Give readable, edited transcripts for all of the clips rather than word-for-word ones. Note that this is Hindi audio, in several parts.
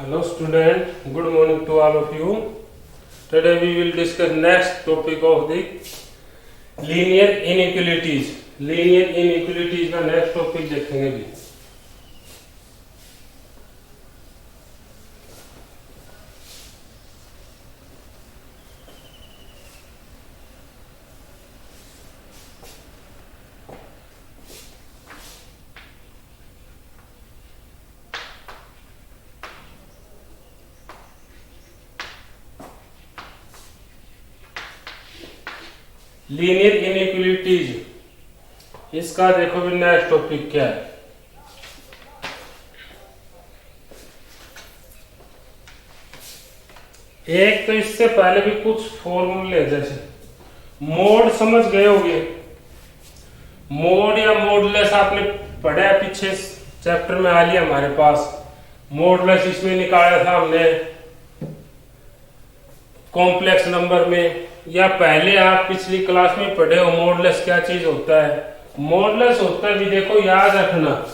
Hello student, good morning to all of you. Today we will discuss next topic of the linear inequalities. Linear inequalities का next topic देखेंगे भी. लीनियर इनइक्वलिटीज इसका देखो भी नेक्स्ट टॉपिक क्या है. एक तो इससे पहले भी कुछ फॉर्मूले जैसे मोड समझ गए होंगे. मोड या मोडलेस आपने पढ़ा है पीछे चैप्टर में आ लिया हमारे पास. मोडलेस इसमें निकाला था हमने कॉम्प्लेक्स नंबर में, या पहले आप पिछली क्लास में पढ़े हो मॉडुलस क्या चीज होता है. मॉडुलस होता है भी देखो याद रखना,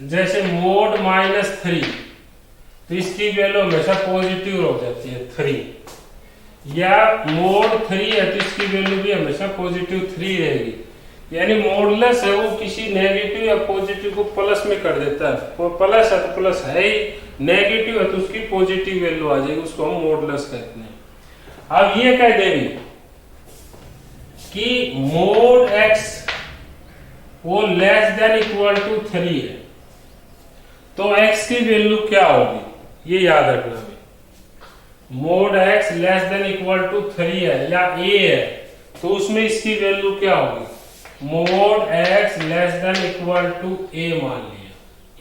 जैसे मोड -3 तो इसकी वैल्यू हमेशा पॉजिटिव हो जाती है 3, या मोड 3 है तो इसकी वैल्यू भी हमेशा पॉजिटिव 3 रहेगी. यानी मॉडुलस है वो किसी नेगेटिव या पॉजिटिव को प्लस में कर देता है. प्लस है तो प्लस है ही, नेगेटिव है तो उसकी पॉजिटिव वैल्यू आ जाएगी, उसको हम मॉडुलस कहते हैं. अब ये कह देंगे कि मोड x वो लेस देन इक्वल टू 3 है तो x की वैल्यू क्या होगी, ये याद रखना है. Mod x less than equal to 3 है या a है तो उसमें इसकी वैल्यू क्या होगी. Mod x less than equal to a मान लिया,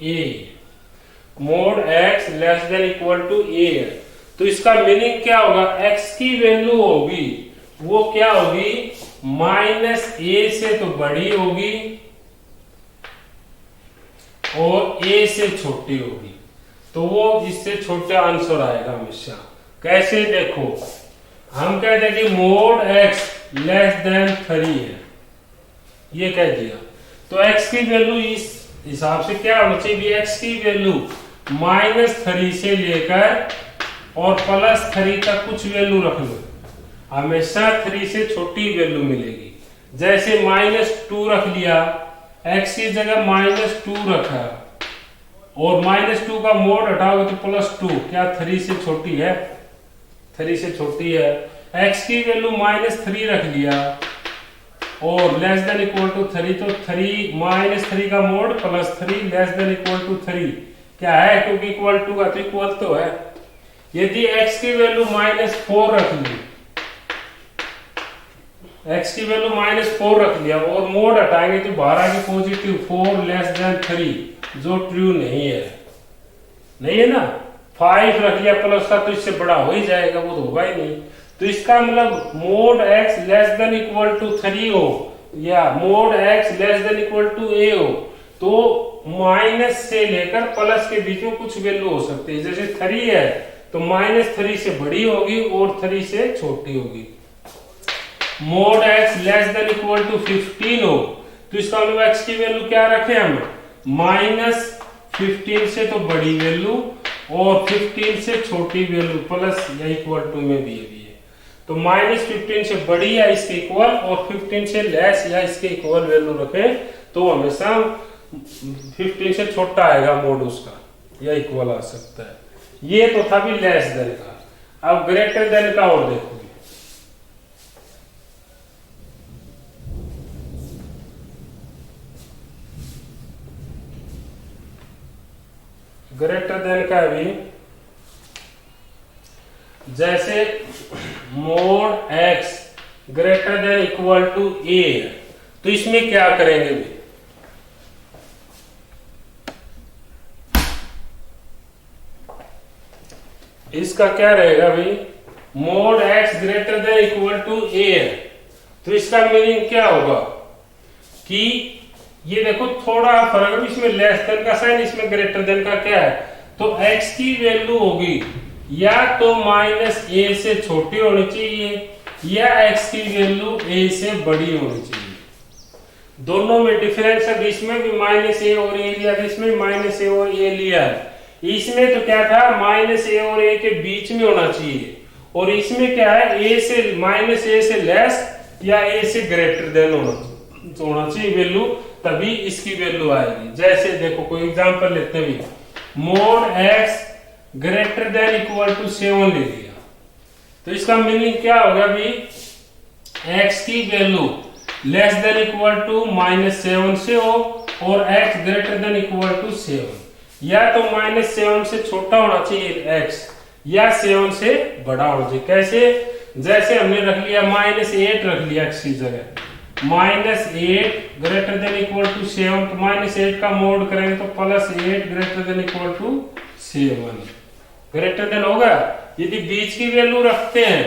a mod x less than equal to a है तो इसका मीनिंग क्या होगा, x की वैल्यू होगी वो क्या होगी -a से तो बड़ी होगी और a से छोटी होगी, तो वो इससे छोटा आंसर आएगा हमेशा. कैसे देखो, हम कहते हैं कि मोड x लेस देन 3 है, ये कह दिया तो x की वैल्यू इस हिसाब से क्या होनी चाहिए, x की वैल्यू -3 से लेकर और +3 तक कुछ वैल्यू रख लो, हमेशा 3 से छोटी वैल्यू मिलेगी. जैसे -2 रख लिया, x की जगह -2 रखा और -2 का मोड हटाओगे तो +2, क्या 3 से छोटी है, 3 से छोटी है. x की वैल्यू -3 रख लिया और लेस देन इक्वल टू 3 तो 3 का mod +3 less than equal to 3 क्या है, क्योंकि इक्वल टू का तो इक्वल तो है. यदि x की वैल्यू -4 रख ली, x की वैल्यू -4 रख लिया और मोड हटाएंगे तो बाहर आगे पॉजिटिव 4 लेस देन 3 जो ट्रू नहीं है, नहीं है ना. 5 रख लिया प्लस का तो इससे बड़ा हो ही जाएगा, वो तो होगा ही नहीं. तो इसका मतलब mod x less than equal to 3 हो या mod x less than equal to a हो तो माइनस से लेकर प्लस के बीच में कुछ वैल्यू हो सकती है. जैसे 3 है तो -3 से बड़ी होगी और 3 से छोटी होगी. Mod x less than equal to 15 हो तो इसका मतलब x की वैल्यू क्या रखे हम, -15 से तो बड़ी वैल्यू और 15 से छोटी वैल्यू प्लस या इक्वल टू में भी है. तो -15 से बड़ी या इसके इक्वल और 15 से लेस या इसके इक्वल वैल्यू रखें तो हमेशा 15 से छोटा आएगा मोड उसका, या इक्वल आ सकता है. ये तो था भी लेस देन का. अब ग्रेटर देन का और देखो, ग्रेटर देन का भी जैसे mod x greater than equal to a तो इसमें क्या करेंगे भी, इसका क्या रहेगा भाई, mod x greater than equal to a है तो इसका मीनिंग क्या होगा कि ये देखो थोड़ा फर्क है, इसमें लेस देन का साइन, इसमें ग्रेटर देन का क्या है. तो x की वैल्यू होगी या तो -a से छोटी होनी चाहिए या x की वैल्यू a से बड़ी होनी चाहिए. दोनों में डिफरेंस है, इसमें भी -a और a लिया, इसमें -a और a लिया है. इसमें तो क्या था माइनस ए और ए के बीच में होना चाहिए, और इसमें क्या है ए से माइनस ए से लेस या ए से ग्रेटर देन होना चाहिए वैल्यू, तभी इसकी वैल्यू आएगी। जैसे देखो कोई एग्जांपल लेते हैं, mod x greater than equal to 7 ले लिया, तो इसका मीनिंग क्या होगा भी, एक्स की value less than equal to -7 से हो और x greater than equal to 7, या तो -7 से छोटा होना चाहिए एक्स या 7 से बड़ा होना चाहिए। कैसे, जैसे हमने रख लिया -8 रख लिया एक्स की जगह, -8 ग्रेटर देन इक्वल टू 7, तो -8 का मोड करेंगे तो +8 greater than equal to 7 greater than होगा। यदि बीच की वैल्यू रखते हैं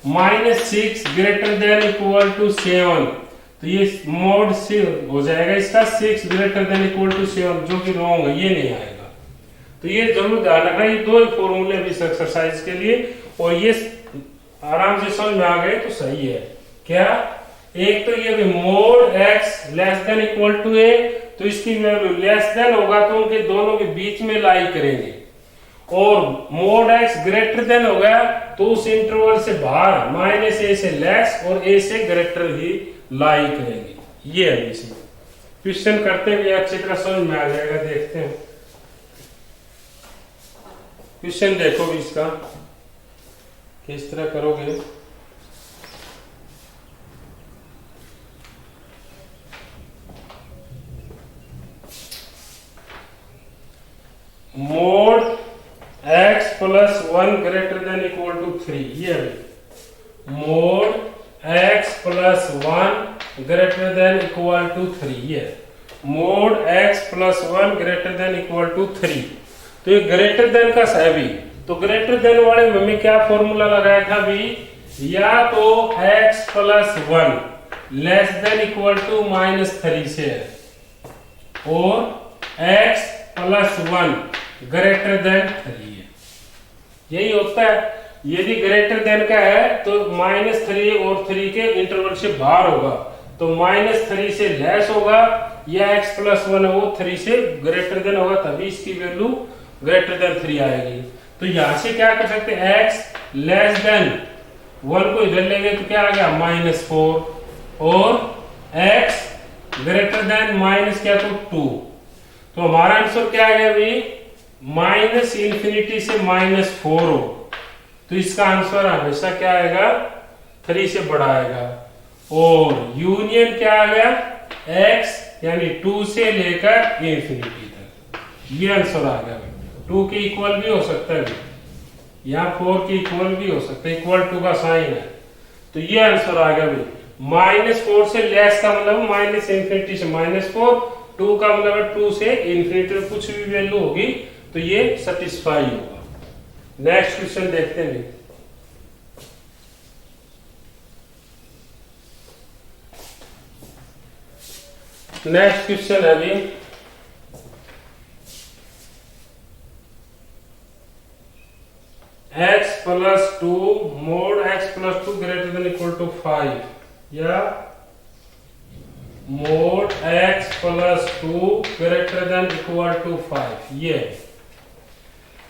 -6 ग्रेटर देन इक्वल टू 7, तो ये मोड से हो जाएगा इसका 6 ग्रेटर देन इक्वल टू 7, जो कि रॉन्ग है, ये नहीं आएगा। तो ये जरूर ध्यान रखना, ये दो फॉर्मूले भी इस एक्सरसाइज के लिए, और ये आराम से समझ में आ गए तो सही है। क्या, एक तो ये mod x less than equal to a, तो इसकी वैल्यू लेस देन होगा तो उनके दोनों के बीच में लाई करेंगे, और मोड एक्स ग्रेटर देन हो गया तो उस इंटरवल से बाहर -a से लेस और a से ग्रेटर ही लाई करेंगे। ये है इसमें क्वेश्चन करते हुए अच्छी तरह समझ में आ जाएगा। देखते हैं क्वेश्चन, देखो भी इसका किस तरह करोगे। Mod x + 1 greater than equal to 3, ये mod x + 1 greater than equal to 3, ये mod x + 1 greater than equal to 3। तो ये ग्रेटर देन का है भी, तो ग्रेटर देन वाले में हमें क्या फॉर्मूला लगाया था भी, या तो x + 1 less than equal to -3 से है, और x + 1 ग्रेटर देन 3 है, यही होता है। यदि ग्रेटर देन का है तो -3 और 3 के इंटरवल से बाहर होगा, तो -3 से लेस होगा, या x + 1 है वो 3 से ग्रेटर देन होगा, तभी इसकी वैल्यू ग्रेटर देन 3 आएगी। तो यहां से क्या कर सकते हैं, x लेस देन 1 को इधर लेंगे तो क्या आ गया -4, और x ग्रेटर देन माइनस क्या तो 2, तो हमारा आंसर क्या आ गया भाई, -∞ से -4 हो, तो इसका आंसर हमेशा क्या आएगा, 3 से बड़ा आएगा। और यूनियन क्या आ गया, x यानी 2 से लेकर इंफिनिटी तक, ये आंसर आ गया। 2 के इक्वल भी हो सकता है, यहाँ 4 के इक्वल भी हो सकता है, इक्वल टू का साइन है, तो ये आंसर आ गया भाई। -4 से लेस का मतलब -∞ से -4, 2 का मतलब 2 से इंफिनिटी, कुछ भी वैल्यू होगी तो ये सेटिस्फाई होगा। नेक्स्ट क्वेश्चन देखते हैं। नेक्स्ट क्वेश्चन है अभी, x + 2 mod x + 2 greater than equal to 5, या mod x + 2 greater than equal to 5, ये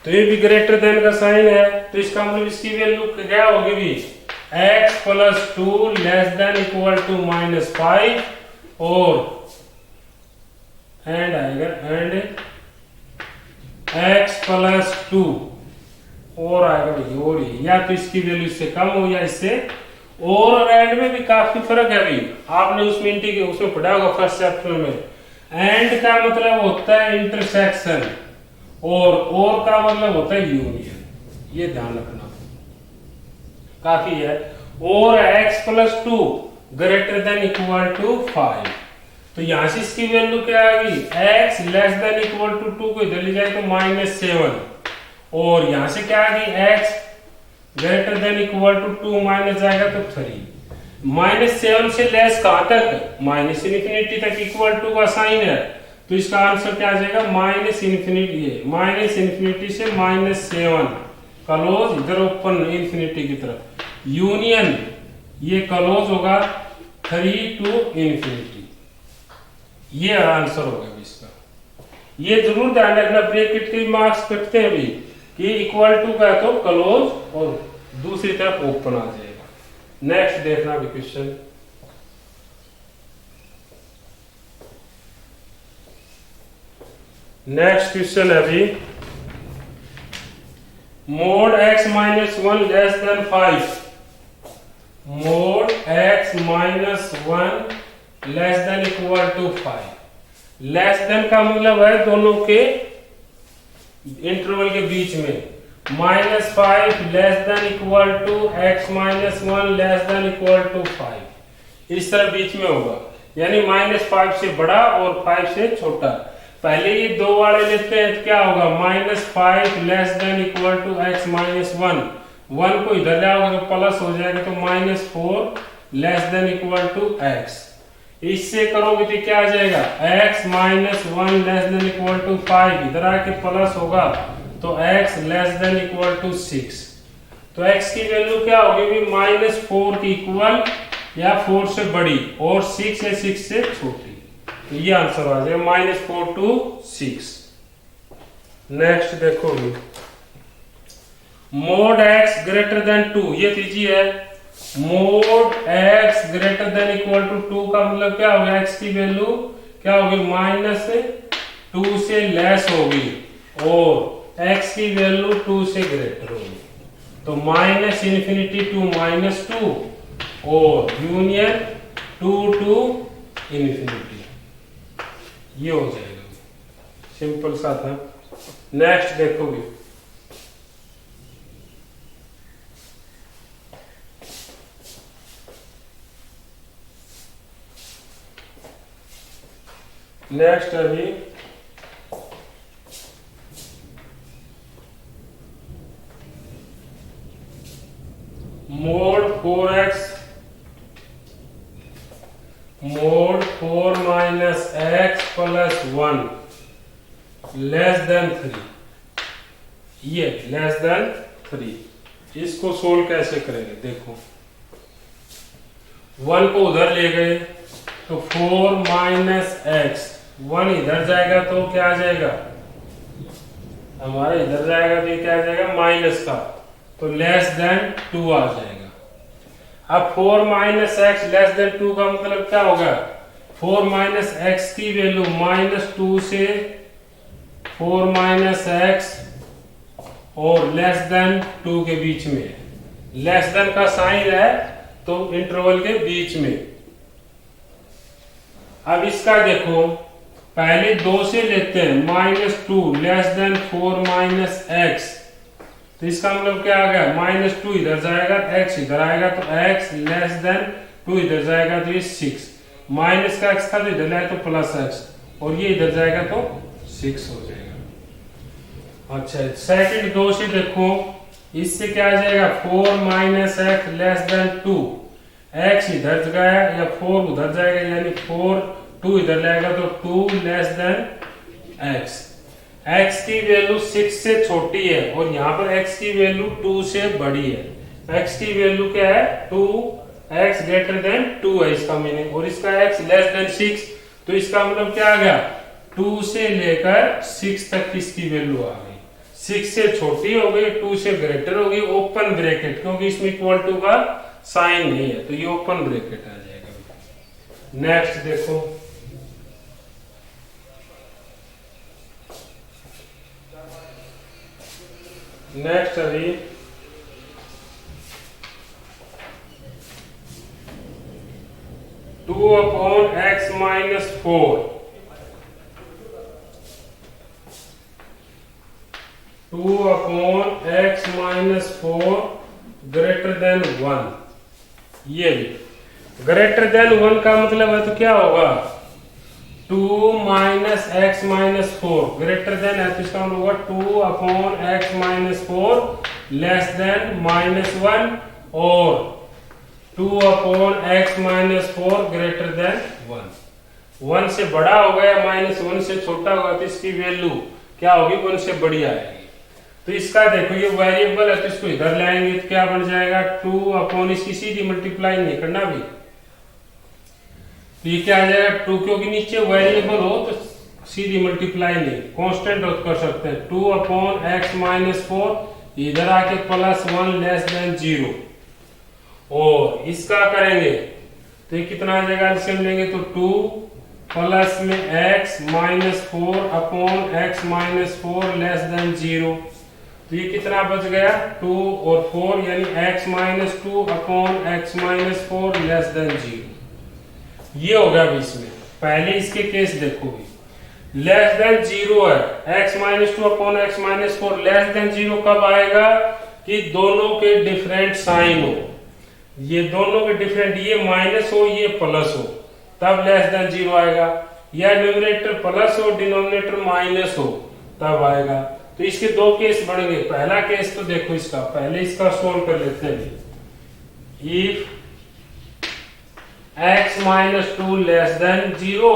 तो ये भी ग्रेटर देन का साइन है, तो इसका मतलब इसकी वैल्यू क्या होगी भी, x + 2 less than equal to -5, और एंड आएगा एंड x + 2 और आएगा भाई, और या तो इसकी वैल्यू इससे कम हो या इससे, और एंड में भी काफी फर्क है भाई, आपने उसमें उसमें पढ़ा होगा फर्स्ट चैप्टर में। एंड का मतलब होता है इंटरसेक्शन, और का मतलब होता है यूनियन, ये ध्यान रखना काफी है। और x + 2 greater than equal to 5, तो यहां से इसकी वैल्यू क्या आ गई, x less than equal to 2 को इधर ले जाए तो -7, और यहां से क्या आ गई, x greater than equal to 2 minus जाएगा तो 3, -7 से लेस कहां तक, -∞ तक, इक्वल टू का साइन है, तो इसका आंसर क्या आ जाएगा, -∞, ये -∞ से -7, क्लोज इधर ओपन इंफिनिटी की तरफ, यूनियन ये क्लोज होगा 3 to ∞, ये आंसर होगा इसका। ये जरूर ध्यान रखना, ब्रैकेट के मार्क्स कटते हैं भी कि इक्वल टू का है तो क्लोज और दूसरी तरफ ओपन आ जाएगा। नेक्स्ट देखना भी क्वेश्चन। नेक्स्ट क्वेश्चन है अभी, mod x minus 1 less than 5, mod x minus 1 less than equal to 5। Less than का मतलब है दोनों के इंटरवल के बीच में, -5 less than equal to x minus 1 less than equal to 5, इस तरह बीच में होगा, यानी -5 से बड़ा और 5 से छोटा। पहले ये दो वाले लेते हैं तो क्या होगा, -5 less than equal to x minus 1 को इधर ले आओगे तो प्लस हो जाएगा, तो -4 less than equal to x। इससे करोगे तो क्या आ जाएगा, x minus 1 less than equal to 5, इधर आके प्लस होगा तो x less than equal to 6। तो x की वैल्यू क्या होगी, -4 की इक्वल या 4 से बड़ी और 6 या 6 से छोटी। तो ये आंसर आ जाएगा -4 to 6। नेक्स्ट देखो, मोड x ग्रेटर देन 2, ये तीजी है, mod x greater than equal to 2 का मतलब क्या होगा, x की वैल्यू क्या होगी, -2 से लेस होगी और x की वैल्यू 2 से ग्रेटर होगी, तो -∞ टू -2 और यूनियन 2 to ∞, ये हो जाएगा, सिंपल सा था। नेक्स्ट देखोगे, नेक्स्ट अभी mode 4x mode 4 minus x plus 1 less then 3, ये लेस देन 3, इसको सोल्व कैसे करेंगे देखो, 1 को उधर ले गए तो 4 माइनस x, 1 इधर जाएगा तो क्या आ जाएगा, हमारा इधर जाएगा तो क्या आ जाएगा माइनस का, तो लेस देन 2 आ जाएगा। अब 4 माइनस एक्स लेस देन 2 का मतलब क्या होगा, 4 माइनस एक्स की वैल्यू -2 से 4 माइनस एक्स और लेस देन 2 के बीच में, लेस देन का साइन है तो इंटरवल के बीच में। अब इसका देखो, पहले 2 से लेते हैं, -2 लेस देन 4 माइनस एक्स, तो इसका मतलब क्या आ गया, -2 इधर जाएगा, x इधर आएगा तो x लेस देन 2 इधर जाएगा तो ये 6, माइनस का x था तो इधर लाए तो प्लस x और ये इधर जाएगा तो 6 हो जाएगा। अच्छा सेकंड 2 से देखो, इससे क्या आ जाएगा, 4 minus x less then 2, x इधर गया या 4 उधर जाएगा, यानी 2 इधर लाएगा तो 2 लेस देन x, x की वैल्यू 6 से छोटी है और यहाँ पर x की वैल्यू 2 से बड़ी है, x की वैल्यू क्या है 2, x ग्रेटर देन 2 है इसका मीनिंग, और इसका x लेस देन 6, तो इसका मतलब क्या आ गया, 2 से लेकर 6 तक इसकी वैल्यू आ गई, 6 से छोटी हो गई, 2 से ग्रेटर हो गई, ओपन ब्रैकेट, क्योंकि इसमें इक्वल टू का साइन नहीं है तो ये ओपन ब्रैकेट आ जाएगा। नेक्स्ट देखो, नेक्स्ट अभी 2/x minus 4, 2/x minus 4 greater than 1, ये ग्रेटर देन 1 का मतलब है तो क्या होगा, 2 minus x minus 4 greater than है तो इसका मतलब होगा 2/x माइनस 4 लेस देन -1 और 2/x माइनस 4 ग्रेटर देन 1, 1 से बड़ा होगा या -1 से छोटा होगा तो इसकी वैल्यू क्या होगी, 1 से बड़ी आएगी। तो इसका देखो ये वेरिएबल है तो इसको इधर लाएंगे तो क्या बन जाएगा, 2 इसकी सीधी मल्टीप्लाई नहीं करना भी, तो ये क्या आ जाएगा 2, क्योंकि नीचे वेरिएबल हो तो सीधी मल्टीप्लाई नहीं, कांस्टेंट कर सकते हैं। 2/x-4 इधर आके +1 लेस देन 0, और इसका करेंगे तो ये कितना आ जाएगा, एलसीएम लेंगे तो 2 प्लस में x-4/x-4 लेस देन 0, तो ये कितना बच गया 2 और 4, यानी x-2/x-4 लेस देन 0। ये हो गया बीच में। पहले इसके केस देखो भी, लेस देन 0 है, x-2/x-4 लेस देन 0 कब आएगा कि दोनों के डिफरेंट साइन हो, ये दोनों के डिफरेंट, ये माइनस हो ये प्लस हो, तब लेस देन 0 आएगा, या न्यूमरेटर प्लस हो डिनोमिनेटर माइनस हो तब आएगा। तो इसके दो केस बढ़ेंगे। पहला केस तो देखो इसका, पहले इसका सोल्व कर लेते हैं। इफ x-2 लेस देन 0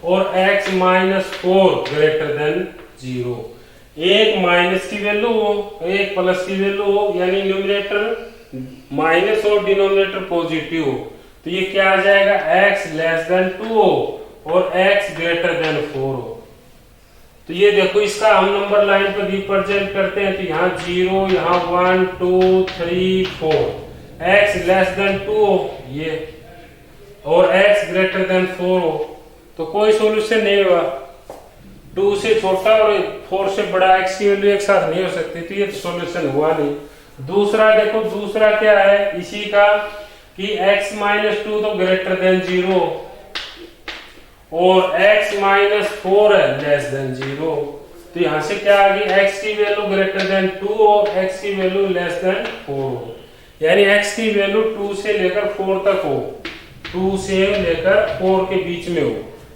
और x-4 ग्रेटर देन 0, एक माइनस की वैल्यू हो एक प्लस की वैल्यू हो, यानी न्यूमरेटर माइनस और डिनोमिनेटर पॉजिटिव हो, तो ये क्या आ जाएगा, x लेस देन 2 हो और x ग्रेटर देन 4 हो। तो ये देखो इसका हम नंबर लाइन पर रिप्रेजेंट करते हैं, तो यहाँ 0, यहाँ 1 2 3 4, x लेस देन 2 हो ये, और x ग्रेटर देन 4 हो, तो कोई सॉल्यूशन नहीं होगा। 2 से छोटा और 4 से बड़ा x की वैल्यू एक साथ नहीं हो सकती, तो ये सॉल्यूशन हुआ नहीं। दूसरा देखो, दूसरा क्या है इसी का कि x-2 तो ग्रेटर देन 0 और x-4 है लेस देन 0, तो यहां से क्या आ गई, x की वैल्यू ग्रेटर देन 2 और x की वैल्यू लेस देन 4 हो, यानी x की वैल्यू 2 से लेकर 4 तक हो, 2 से लेकर 4 के बीच में हो,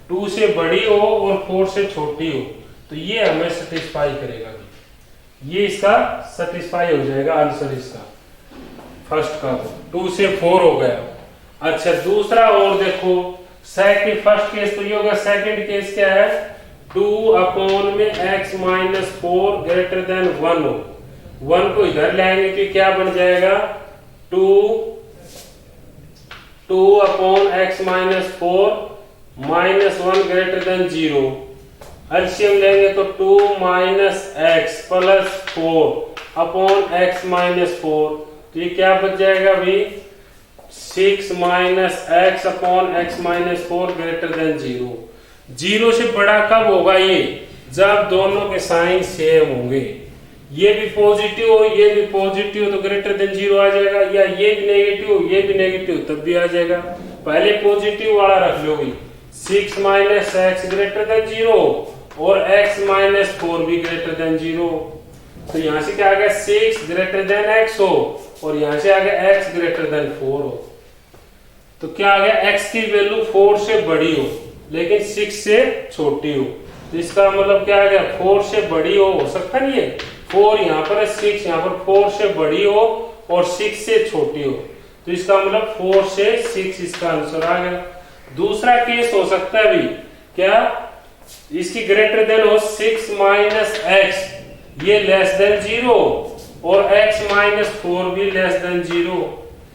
2 से बड़ी हो और 4 से छोटी हो, तो ये हमें सेटिस्फाई करेगा, ये इसका सेटिस्फाई हो जाएगा आंसर इसका फर्स्ट का। 2 से 4 हो गया। अच्छा दूसरा और देखो, सेकंड, फर्स्ट केस तो ये होगा, सेकंड केस क्या है, 2/x-4 ग्रेटर देन 1 हो, 1 को इधर लाएंगे तो क्या बन जाएगा, 2/x-4 -1 ग्रेटर देन 0, एलसीएम लेंगे तो 2 - x + 4/x-4, तो ये क्या बच जाएगा भाई, 6 - x/x-4 ग्रेटर देन 0। 0 से बड़ा कब होगा ये, जब दोनों के साइन सेम होंगे, ये भी पॉजिटिव हो ये भी पॉजिटिव हो तो ग्रेटर देन 0 आ जाएगा, या ये भी नेगेटिव हो ये भी नेगेटिव तब भी आ जाएगा। पहले पॉजिटिव वाला रख लो भाई, 6 - x ग्रेटर देन 0 और x-4 भी ग्रेटर देन 0, तो यहां से क्या आ गया, 6 ग्रेटर देन x हो और यहां से आ गया x ग्रेटर देन 4 हो, तो क्या आ गया, x की वैल्यू 4 से बड़ी हो लेकिन 6 से छोटी हो, तो इसका मतलब क्या आ गया, 4 से बड़ी हो सकता नहीं है, 4 यहाँ पर है 6 यहाँ पर, 4 से बड़ी हो और 6 से छोटी हो, तो इसका मतलब 4 से 6 इसका आंसर आ गया। दूसरा केस हो सकता है भी क्या, इसकी ग्रेटर देन हो 6 - x, ये लेस देन 0 और x-4 भी लेस देन 0,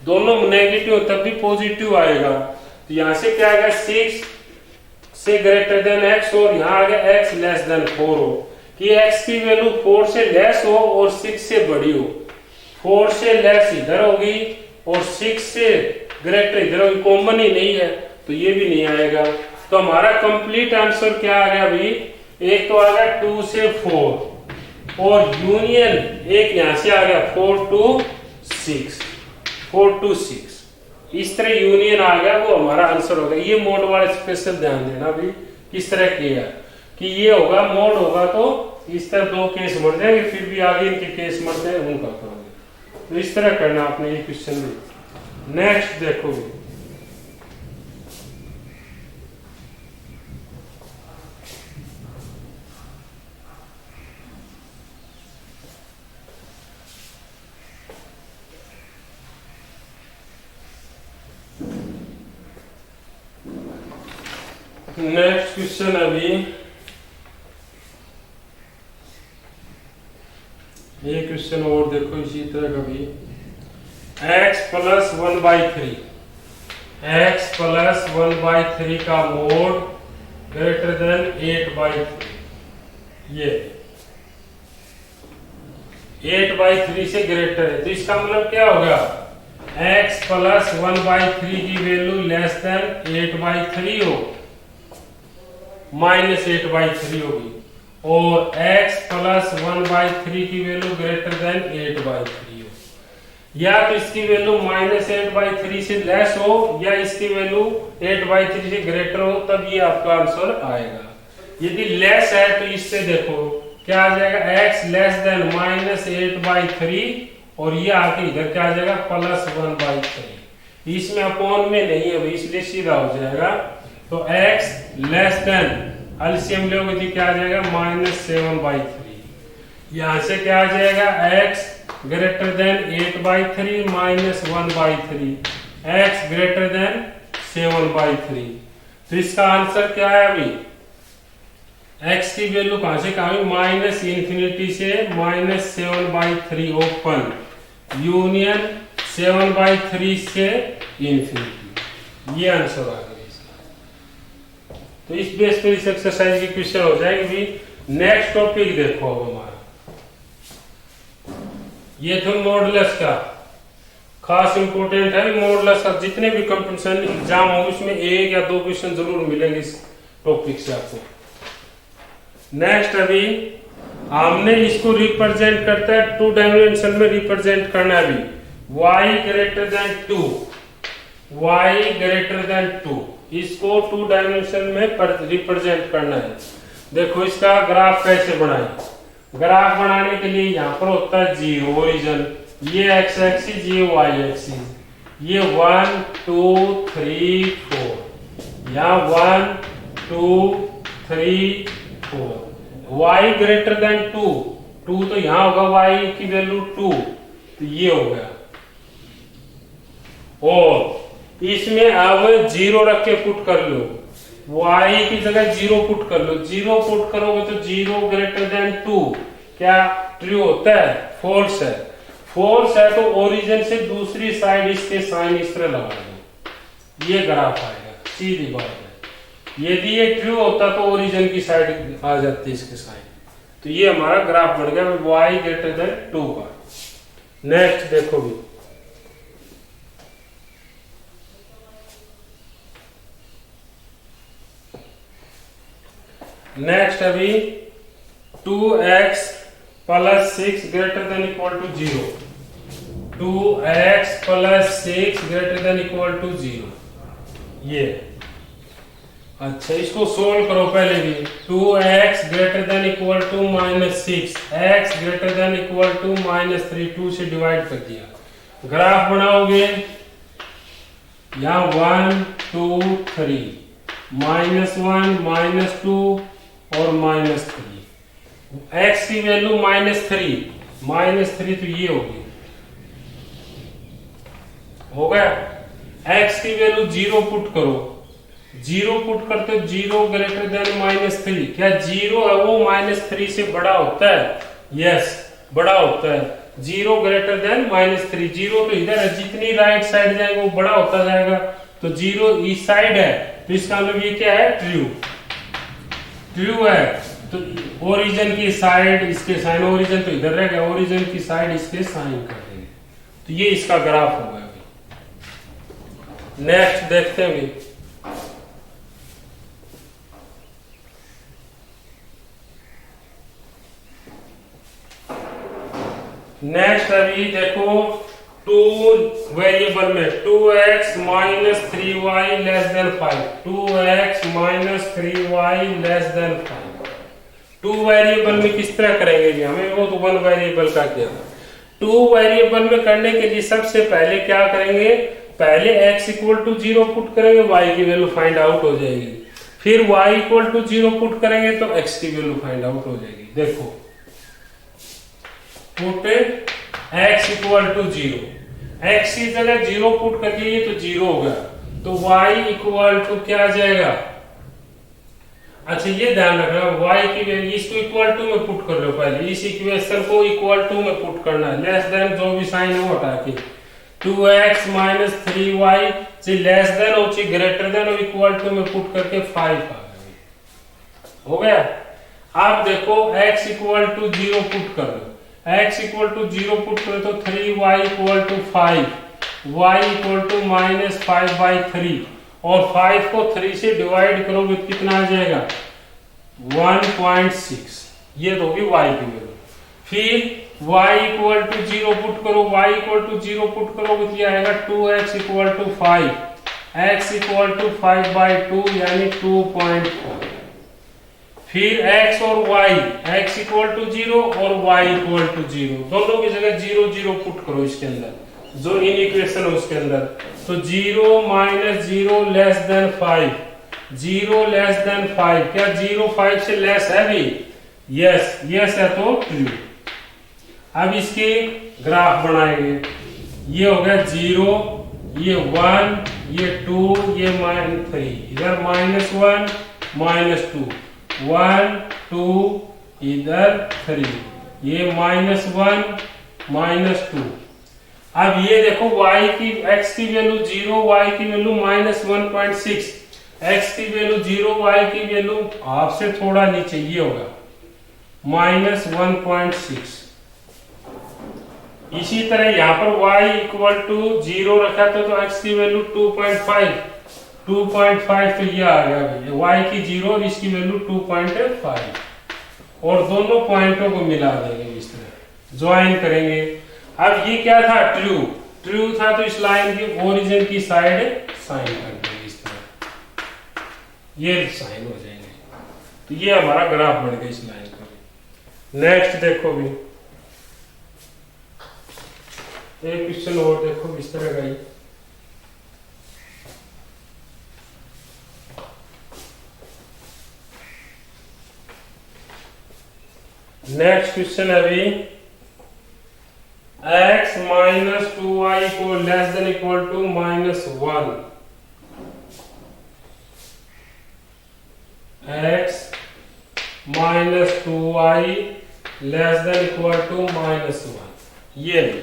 दोनों नेगेटिव तब भी पॉजिटिव आएगा, तो यहां से क्या आ गया, 6 से ग्रेटर देन x और यहां आ गया x लेस देन 4 हो, कि x की वैल्यू 4 से लेस हो और 6 से बड़ी हो, 4 से लेस इधर होगी और 6 से ग्रेटर इधर होगी, कॉमन ही नहीं है तो ये भी नहीं आएगा। तो हमारा कंप्लीट आंसर क्या आ गया भाई, एक तो आ गया 2 से 4 और यूनियन एक यहां से आ गया 4 to 6, इस तरह यूनियन आ गया, वो हमारा आंसर होगा। ये मोड वाले स्पेशल ध्यान देना भी किस तरह किया कि ये होगा मोड होगा तो इस तरह 2 केस मर जाएंगे, फिर भी आगे इनके केस मर जाए उनका करोगे, तो इस तरह करना आपने ये क्वेश्चन में। नेक्स्ट देखो, नेक्स्ट क्वेश्चन अभी ये क्वेश्चन और देखो इसी तरह का भी, x + 1/3 का मोड ग्रेटर देन 8/3। ये 8/3 से ग्रेटर है, तो इसका मतलब क्या होगा, x प्लस 1/3 की वैल्यू लेस देन 8/3 हो, माइनस 8/3 होगी, और x प्लस 1/3 की वैल्यू ग्रेटर देन 8/3 हो। या तो इसकी वैल्यू माइनस 8/3 से लेस हो, या इसकी वैल्यू 8/3 से ग्रेटर हो, तब ये आपका आंसर आएगा। यदि लेस है तो इससे देखो क्या आ जाएगा, x लेस देन माइनस 8/3, और ये आके इधर क्या आ जाएगा, प्लस 1/3। इसमें अपॉन में नहीं है, इसलिए सीधा हो जाएगा। तो x लेस देन, एलसीएम लोगे तो क्या आ जाएगा, -7/3। यहां से क्या आ जाएगा, x greater then 8/3 minus 1/3, x greater then 7/3। तो इसका आंसर क्या है, अभी x की वैल्यू कहां से कहां, माइनस इंफिनिटी से -7/3 ओपन, यूनियन 7/3 से इंफिनिटी। ये आंसर आ गया इसका। तो इस बेस पर इस एक्सरसाइज की क्वेश्चन हो जाएगी। नेक्स्ट टॉपिक देखो, अब हमारा ये तो मॉडुलस का खास इंपोर्टेंट है। मॉडुलस का जितने भी कंपटीशन एग्जाम हो उसमें 1 या 2 क्वेश्चन जरूर मिलेंगे इस टॉपिक से आपको। नेक्स्ट अभी हमने इसको रिप्रेजेंट करता है 2 डायमेंशन में रिप्रेजेंट करना है। अभी y greater than 2, y greater than 2, इसको 2 डायमेंशन में रिप्रेजेंट करना है। देखो इसका ग्राफ कैसे बनाए। ग्राफ बनाने के लिए यहाँ पर होता है 0 ओरिजिन, ये x एक्सिस, ये y एक्सिस, ये 1 2 3 4, यहाँ 1 2 3 4। y ग्रेटर देन 2, 2 तो यहाँ होगा y की वैल्यू 2, तो ये हो गया। और इसमें अब 0 रख के पुट कर लो, y की जगह 0 पुट कर लो। 0 पुट करोगे तो 0 ग्रेटर देन 2 क्या ट्रू होता है, फॉल्स है। फॉल्स है तो ओरिजिन से दूसरी साइड इसके साइन इस तरह लगा दो, ये ग्राफ आएगा, सीधी बात है। यदि ये ट्रू होता तो ओरिजिन की साइड आ जाती इसके साइन। तो ये हमारा ग्राफ बन गया y ग्रेटर देन 2 का। नेक्स्ट देखो भी, नेक्स्ट अभी 2x plus 6 greater than equal to 0, 2x plus 6 greater than equal to 0। ये अच्छा, इसको सोल्व करो पहले भी। 2x greater than equal to -6, x greater than equal to -3, 2 से डिवाइड कर दिया। ग्राफ बनाओगे यहाँ 1 2 3, -1 -2 और -3। x की वैल्यू -3 तो ये होगी, हो गया। x की वैल्यू 0 पुट करो, 0 पुट करते 0 ग्रेटर देन -3, क्या 0 है वो -3 से बड़ा होता है, यस बड़ा होता है। 0 ग्रेटर देन -3, 0 तो इधर है, जितनी राइट साइड जाएगा वो बड़ा होता जाएगा। तो 0 इस साइड है, तो इसका मतलब ये क्या है, ट्रू है। तो ओरिजिन की साइड इसके साइन, ओरिजिन तो इधर रहेगा, ओरिजिन की साइड इसके साइन कर देंगे। तो ये इसका ग्राफ होगा। अभी नेक्स्ट देखते हैं भी, नेक्स्ट अभी देखो 2 वेरिएबल में 2x minus 3y less than 5, 2x minus 3y less than 5। 2 variable में किस तरह करेंगे जी, हमें वो तो 1 वेरिएबल का किया था। 2 वेरिएबल में करने के लिए सबसे पहले क्या करेंगे, पहले x इक्वल टू 0 पुट करेंगे, y की वैल्यू फाइंड आउट हो जाएगी। फिर y इक्वल टू 0 पुट करेंगे तो x की वैल्यू फाइंड आउट हो जाएगी। देखो put x equal to 0, x की जगह 0 पुट करके ये तो 0 होगा, तो y इक्वल टू क्या आ जाएगा। अच्छा ये ध्यान रखना, y की वैल्यू इसको इक्वल टू में पुट कर लो, पहले इस इक्वेशन को इक्वल टू में पुट करना है, लेस देन जो भी साइन है वो हटा के 2x माइनस 3y से लेस देन और ग्रेटर देन और इक्वल टू में पुट करके 5 आ गया। हो गया। अब देखो x इक्वल टू 0 पुट कर दो, x इक्वल टू 0 पुट करो तो 3y equal to 5, y equal to -5/3 और 5 को 3 से डिवाइड करोगे कितना आ जाएगा 1.6, ये तो होगी y की वैल्यू। फिर y इक्वल टू 0 पुट करो, y इक्वल टू 0 पुट करोगे तो ये आएगा 2x equal to 5, x equal to 5/2 यानी 2.4। फिर x और y, x इक्वल टू 0 और y इक्वल टू 0, दोनों की जगह 0 0 पुट करो इसके अंदर जो इन इक्वेशन है उसके अंदर। तो 0 - 0 लेस देन 5, 0 लेस देन 5, क्या 0 5 से लेस है भी? यस, यस है तो ट्रू। अब इसके ग्राफ बनाएंगे, ये हो गया 0, ये 1, ये 2, ये -3, इधर -1 -2, 1 2, इधर 3, ये -1 -2। अब ये देखो y की x की वैल्यू 0, y की वैल्यू -1.6, x की वैल्यू 0, y की वैल्यू आपसे थोड़ा नीचे ये होगा -1.6। इसी तरह यहाँ पर y इक्वल टू 0 रखा था तो x की वैल्यू 2.5, 2.5 तो ये आ गया भैया y की 0 और इसकी वैल्यू 2.5 और दोनों पॉइंटों को मिला देंगे इस तरह ज्वाइन करेंगे। अब ये क्या था? ट्रू, ट्रू था तो इस लाइन की ओरिजिन की साइड साइन कर देंगे इस तरह, ये साइन हो जाएंगे। तो ये हमारा ग्राफ बन गया इस लाइन का। नेक्स्ट देखो भी एक क्वेश्चन और देखो इस तरह का ही। नेक्स्ट क्वेश्चन है अभी x - 2y को less than equal to -1, x - 2y less than equal to -1। ये भी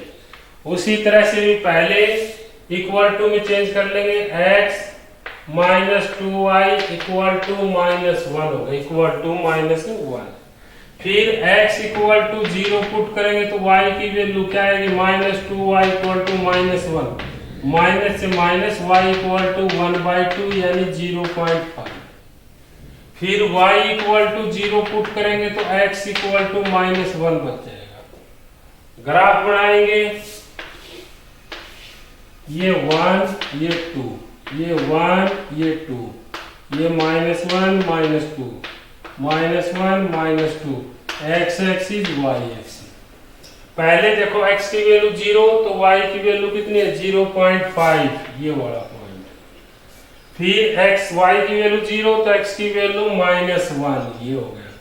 उसी तरह से भी पहले इक्वल टू में चेंज कर लेंगे, x - 2y इक्वल टू -1 होगा, इक्वल टू -1। फिर x इक्वल टू 0 पुट करेंगे तो y की वैल्यू क्या आएगी -2y इक्वल टू -1, माइनस से माइनस y इक्वल टू 1/2 यानी 0.5। फिर y इक्वल टू 0 पुट करेंगे तो x इक्वल टू -1 बच जाएगा। ग्राफ बनाएंगे, ये 1 ये 2, ये 1 ये 2, ये -1 -2, -1 -2, x एक्सिस y एक्सिस। पहले देखो x की वैल्यू 0 तो y की वैल्यू कितनी है 0.5, ये वाला पॉइंट। फिर x y की वैल्यू 0 तो x की वैल्यू -1, ये हो गया।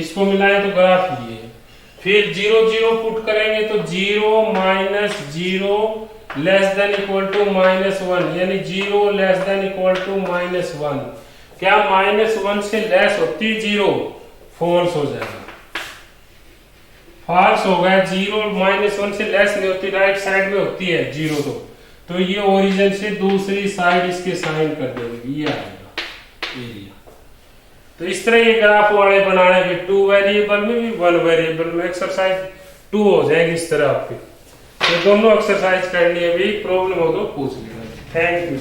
इसको मिलाएं तो ग्राफ ये। फिर 0 0 पुट करेंगे तो 0 - 0 लेस देन इक्वल टू -1 यानी 0 लेस देन इक्वल टू -1। क्या -1 से लेस होती 0? फॉल्स हो जाएगा, फॉल्स हो गया। 0 -1 से लेस नहीं होती, राइट साइड में होती है 0 तो ये ओरिजिन से दूसरी साइड इसके साइन कर देंगे, ये आएगा एरिया। तो इस तरह ये ग्राफ वाले बनाने के 2 वेरिएबल में भी 1 वेरिएबल में एक्सरसाइज 2 हो जाएगी इस तरह आपके। तो दोनों एक्सरसाइज करनी है, भी प्रॉब्लम हो तो पूछ लेना। Thank you.